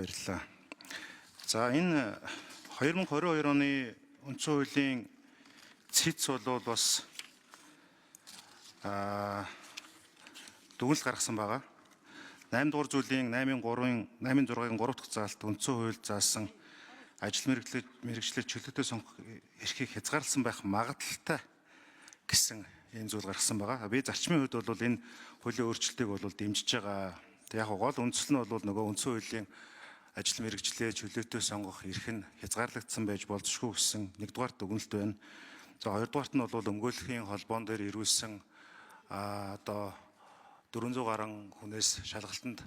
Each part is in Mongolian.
Баярлалаа. За энэ 2022 оны үндсэн хуулийн цэц бол бас дүгнэлт гаргасан байгаа. 8 дугаар зүйлийн 8-ын 8-6-ын 3 дахь заалт үндсэн хууль заасан ажил мэргэжлийг чөлөөтэй сонгох эрхийг хязгаарласан байх магадлалтай гэсэн энэ зүйл гаргасан байгаа. Би зарчмын хувьд бол энэ хуулийн өөрчлөлтийг бол дэмжиж байгаа. Яг гол үндэслэл нь бол нөгөө үндсэн хуулийн ажил мэргэжлээ чөлөөтэй сонгох эрх нь хязгаарлагдсан байж болзошгүй гэсэн нэгдүгээр дүгнэлт байна. За хоёрдугаарт нь бол өмгөөлөхийн холбоон дээр ирүүлсэн одоо 400 гаруй хүнээс шалгалтанд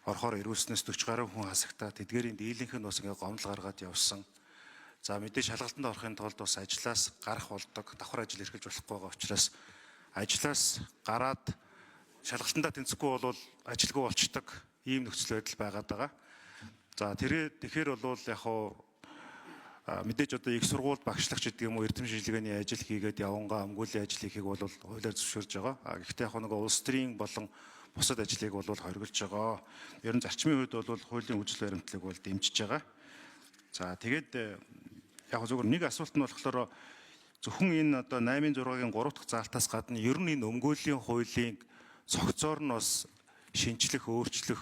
орохоор ирүүлснээс 40 гаруй хүн хасагтаа тэдгээрийн дийлэнх нь бас ингээ гомдол гаргаад явсан. За мэдээж шалгалтанд орохын тулд бас ажлаас гарах болдог, давхар ажил эрхэлж болохгүй байгаа учраас ажлаас гараад шалгалтандаа тэнцэхгүй бол ажилгүй болчдөг ийм нөхцөл байдал байгаад байгаа. За тэгэхээр бол яг хуу мэдээж одоо их сургуульд багшлагч гэдэг юм уу эрдэм шилжлэгээний ажил хийгээд явангаа өмгөөлийн ажил хийхийг бол хуулиар зөвшөөрж байгаа. Гэхдээ яг нэг улс төрийн болон бусад ажлыг бол хориглож байгаа. Ер нь зарчмын хувьд бол хуулийн үжил баримтлалыг бол дэмжиж байгаа. За тэгээд яг зөвхөн нэг асуулт нь болохоор зөвхөн энэ одоо 8-6-гийн 3 дахь заалтаас гадна ер нь энэ өмгөөлийн хуулийн цогцоор нь бас шинжлэх, өөрчлөх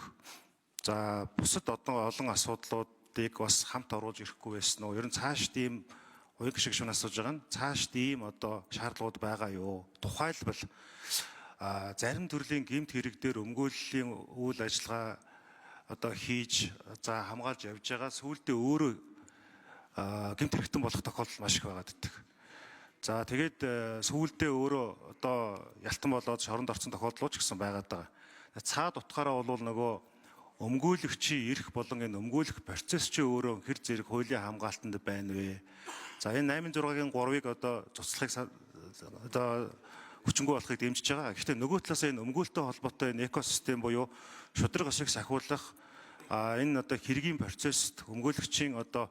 за бусад одоо олон асуудлуудыг бас хамт оруулж ирэхгүй байсан уу? Ер нь цааш тийм уян шиг шүүн асууж байгаа нь цааш тийм одоо шаардлагууд байгаа юу? Тухайлбал зарим төрлийн гэмт хэрэг дээр өмгөөллийн үйл ажиллагаа одоо хийж за хамгаалж явж байгаа сүүлдээ өөрөө гэмт хэрэгтэн болох тохиолдол маш их байгаад байдаг. За тэгээд сүүлдээ өөрөө одоо ялтан болоод шоронд орсон тохиолдол ч гэсэн байгаад байгаа. Цаад утгаараа бол нөгөө өмгөөлөгчийн эрх болон энэ өмгөөлөх процесс чи өөрөө хэр зэрэг хуулийн хамгаалтанд байна вэ? За энэ 8-6-гийн 3-ыг одоо цуцлахыг одоо хүчингү болохыг дэмжиж байгаа. Гэхдээ нөгөө талаас энэ өмгөөлөлтөй холбоотой энэ экосистем буюу шудраг ашиг сахиулах энэ одоо хэргийн процессд өмгөөлөгчийн одоо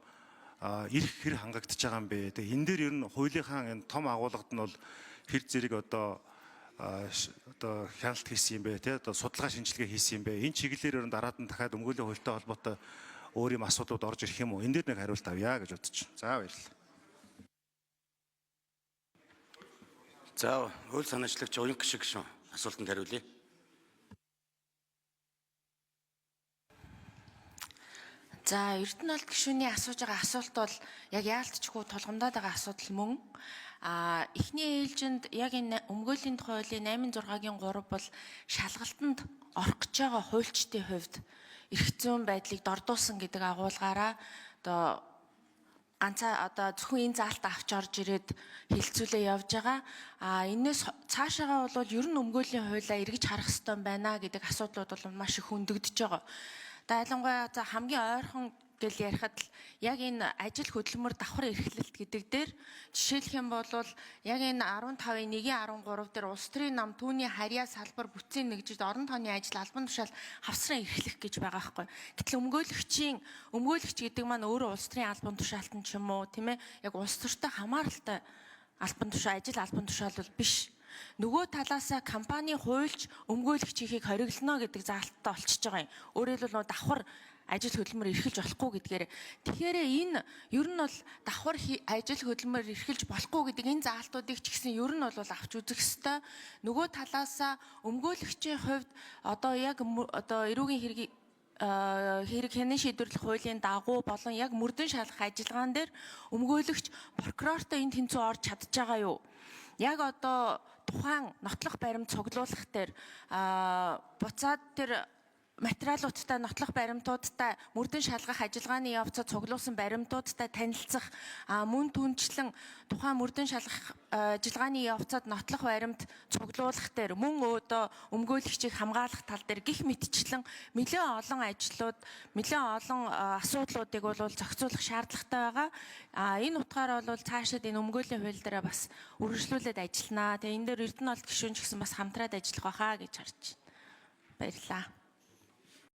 эрх хэр хангагдж байгаа юм бэ? Тэгээ энэ дээр ер нь хуулийнхаа энэ том агуулгад нь бол хэр зэрэг одоо хяналт хийсэн юм бэ? Тэ одоо судалгаа шинжилгээ хийсэн юм бэ? Энэ чиглэлээр ер нь дараад нь дахиад өмгөөлийн хуультай холбоотой өөр юм асуудлууд орж ирэх юм уу? Энэ дээр нэг хариулт авъя гэж бодож байна. За баярлалаа. За хууль санаачлагч уян шиг шүү асуултанд хариулъя. За Эрдэнэ алт гишүүний асууж байгаа асуулт бол яг яалтчгүй тулгамдаад байгаа асуудал мөн эхний ээлжинд яг энэ өмгөөлийн тухай хуулийн 8-6-гийн 3 бол шалгалтанд орох гэж байгаа хуульчдын хувьд эрх зүйн байдлыг дордуулсан гэдэг агуулгаараа одоо ганцаа одоо зөвхөн энэ заалт авч орж ирээд хилцүүлээ явж байгаа. Энээс цаашаагаа бол ер нь өмгөөлийн хуулиа эргэж харах хэрэгтэй байна гэдэг асуудлууд бол маш их хөндөгдөж байгаа. Ялангуяа за хамгийн ойрхон гэл ярихад л яг энэ ажил хөдөлмөр давхар эрхлэлт гэдэг дээр жишээлх юм бол яг энэ 15-ийн 1-13 дээр улс төрийн нам түүний харьяа салбар бүтцийн нэгжид орон тооны ажил албан тушаал хавсран эрхлэх гэж байгаа байхгүй. Гэтэл өмгөөлөгч гэдэг маань өөрөө улс төрийн албан тушаалтан ч юм уу тийм ээ яг улс төртэй хамааралтай ажил албан тушаал бол биш. Нөгөө талаасаа компани хуульч өмгөөлөгчийг хориглоно гэдэг заалттай олчиж байгаа юм. Өөрөөр хэлбэл давхар ажил хөдөлмөр эрхэлж болохгүй гэдгээр. Тэгэхээр энэ ер нь бол давхар ажил хөдөлмөр эрхэлж болохгүй гэдэг энэ заалтуудыг ч гэсэн ер нь бол авч үзэх ёстой. Нөгөө талаасаа өмгөөлөгчийн хувьд одоо яг одоо эрүүгийн хэрэг хянын шийдвэрлэх хуулийн дагуу болон яг мөрдөн шалгах ажиллагаан дээр өмгөөлөгч прокурортой энэ тэнцүү орж чадж байгаа юу? Яг одоо тухайн нотлох баримт цуглуулах дээр буцаад тэр материалуудтай нотлох баримтуудтай мөрдөн шалгах ажиллагааны явцад цуглуулсан баримтуудтай танилцах мөн түнчлэн тухайн мөрдөн шалгах ажиллагааны явцад нотлох баримт цуглуулах дээр мөн одоо өмгөөлөгчийг хамгаалах тал дээр гих мэтчлэн нэлээд олон ажлууд нэлээд олон асуудлуудыг бол зохицуулах шаардлагатай байгаа. Энэ утгаараа бол цаашид энэ өмгөөлийн хууль дээр бас үргэлжлүүлээд ажилланаа. Тэгээ энэ дээр Эрдэнэ алт гишүүн ч гэсэн бас хамтраад ажиллах байхаа гэж харж байна. Баярлалаа.